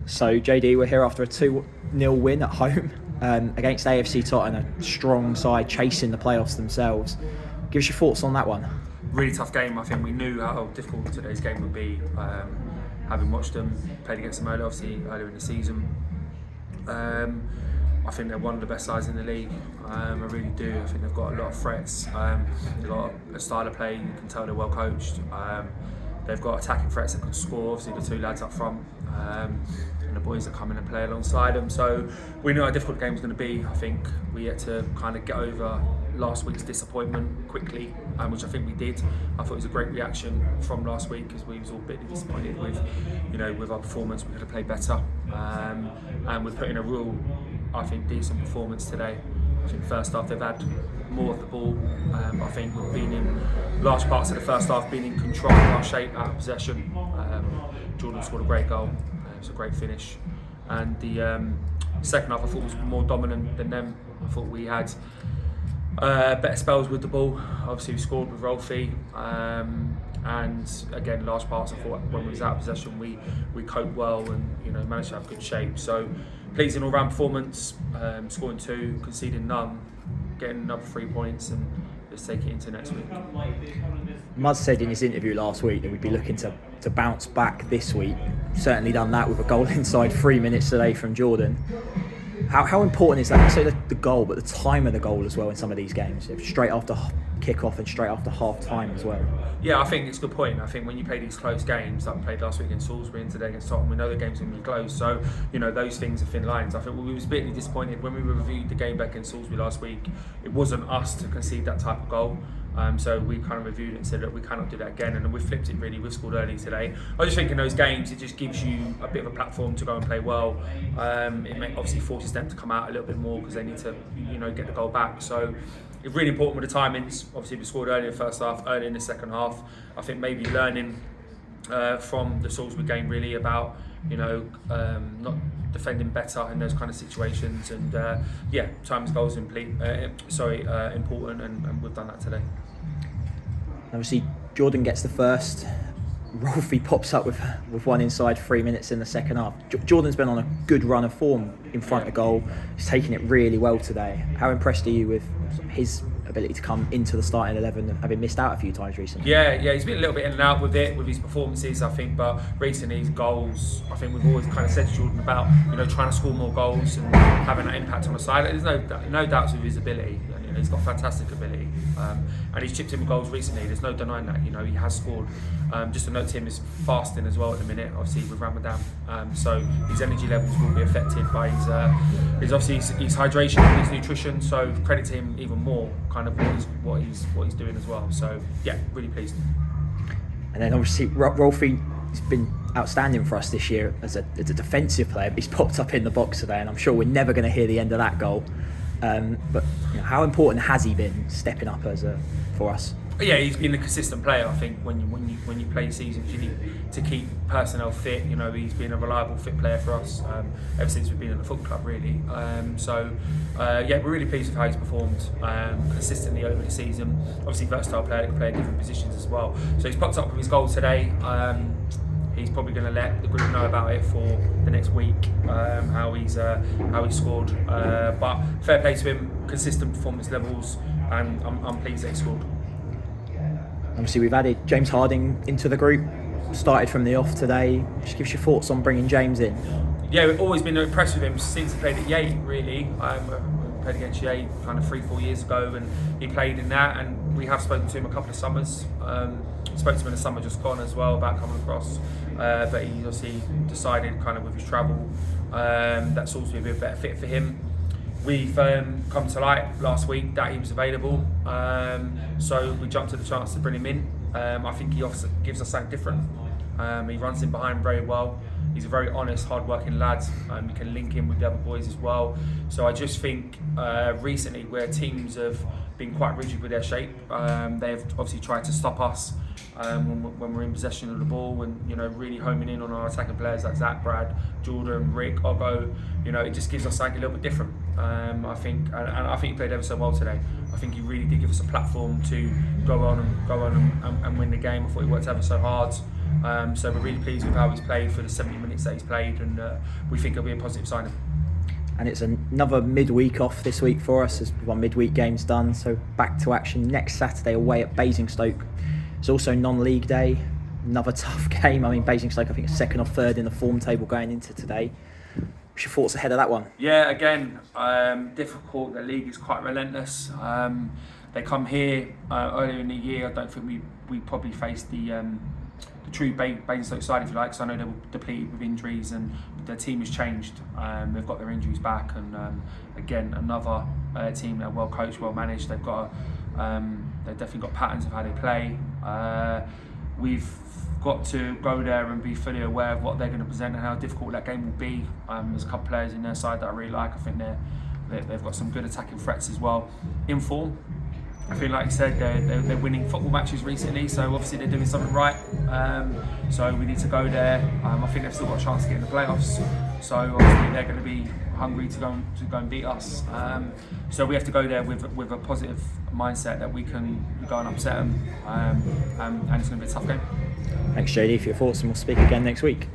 So JD, we're here after a 2-0 win at home against AFC Totton, a strong side chasing the playoffs themselves. Give us your thoughts on that one. Really tough game. I think we knew how difficult today's game would be, having watched them, played against them earlier in the season. I think they're one of the best sides in the league. I really do. I think they've got a lot of threats. They've got a style of play. You can tell they're well coached. They've got attacking threats that can score. Obviously, the two lads up front, and the boys that come in and play alongside them. So we knew how difficult the game was going to be. I think we had to kind of get over last week's disappointment quickly, which I think we did. I thought it was a great reaction from last week because we was all a bit disappointed with our performance. We could have played better, and we've put in a real, I think, decent performance today. I think first half they've had more of the ball. I think we've been in large parts of the first half, been in control of our shape, out of possession. Jordan scored a great goal. It was a great finish, and the second half I thought was more dominant than them. I thought we had better spells with the ball. Obviously we scored with Rolfie, and again large parts I thought when we was out of possession we coped well and managed to have good shape. So pleasing all round performance, scoring 2, conceding none, getting another 3 points, and let's take it into next week. Muzz said in his interview last week that we'd be looking to bounce back this week. Certainly done that with a goal inside 3 minutes today from Jordan. How important is that? Not say the goal, but the time of the goal as well in some of these games, straight after kick-off and straight after half-time as well. Yeah, I think it's a good point. I think when you play these close games, like we played last week against Salisbury and today against Totton, we know the game's going to be close. So, those things are thin lines. I think we was bitterly disappointed when we reviewed the game back in Salisbury last week. It wasn't us to concede that type of goal. So we kind of reviewed it and said that we cannot do that again, and we flipped it really. We've scored early today. I just think in those games it just gives you a bit of a platform to go and play well. It obviously forces them to come out a little bit more because they need to get the goal back. So it's really important with the timings. Obviously we scored early in the first half, early in the second half. I think maybe learning from the Salisbury game really about not defending better in those kind of situations, and times goals important, and we've done that today. Obviously Jordan gets the first. Rolfie pops up with one inside 3 minutes in the second half. Jordan's been on a good run of form in front of goal. He's taking it really well today. How impressed are you with his ability to come into the starting 11, having missed out a few times recently? Yeah, he's been a little bit in and out with his performances, I think, but recently his goals, I think we've always kind of said to Jordan about trying to score more goals and having that impact on the side. There's no doubts with his ability. He's got fantastic ability, and he's chipped in with goals recently. There's no denying that. He has scored. Just to note to him, is fasting as well at the minute, obviously with Ramadan. So his energy levels will be affected by his hydration and his nutrition. So credit to him even more, kind of what he's doing as well. So yeah, really pleased. And then obviously Rolfie has been outstanding for us this year as a defensive player. He's popped up in the box today, and I'm sure we're never going to hear the end of that goal. But how important has he been stepping up for us? Yeah, he's been a consistent player. I think when you play seasons, you need to keep personnel fit. He's been a reliable, fit player for us ever since we've been at the football club, really. We're really pleased with how he's performed consistently over the season. Obviously, versatile player, can play in different positions as well. So he's popped up with his goal today. He's probably going to let the group know about it for the next week, how he scored. But fair play to him, consistent performance levels, and I'm pleased that he scored. Obviously, we've added James Harding into the group. Started from the off today. Just give us your thoughts on bringing James in. Yeah, we've always been impressed with him since he played at Yate. Really, we played against Yate kind of 3-4 years ago, and he played in that. And we have spoken to him a couple of summers. Spoke to him in the summer just gone as well about coming across, but he obviously decided kind of with his travel that Salisbury would be a better fit for him. We've come to light last week that he was available, so we jumped at the chance to bring him in. I think he also gives us something different. He runs in behind very well. He's a very honest, hard-working lad. You can link him with the other boys as well. So I just think recently where teams have been quite rigid with their shape, they've obviously tried to stop us when we're in possession of the ball, and really homing in on our attacking players like Zach, Brad, Jordan, Rick, Oggo. It just gives us something a little bit different. I think he played ever so well today. I think he really did give us a platform to go on and win the game. I thought he worked ever so hard. So we're really pleased with how he's played for the 70 minutes that he's played, and we think it'll be a positive signing. And it's another midweek off this week for us, as one midweek game's done. So back to action next Saturday away at Basingstoke. It's also non-league day, another tough game. I mean, Basingstoke, I think, is second or third in the form table going into today. What's your thoughts ahead of that one? Yeah, again, difficult. The league is quite relentless. They come here earlier in the year. I don't think we probably faced the true Basingstoke side, if you like, because I know they were depleted with injuries and their team has changed. They've got their injuries back, and again, another team that are well coached, well managed. They've definitely got patterns of how they play. We've got to go there and be fully aware of what they're going to present and how difficult that game will be. There's a couple of players in their side that I really like. I think they've got some good attacking threats as well. In form, I feel like you said they're winning football matches recently, so obviously they're doing something right. So we need to go there. I think they've still got a chance to get in the playoffs. So obviously they're going to be hungry to go and beat us. So we have to go there with a positive mindset that we can go and upset them, and it's going to be a tough game. Thanks, JD, for your thoughts, and we'll speak again next week.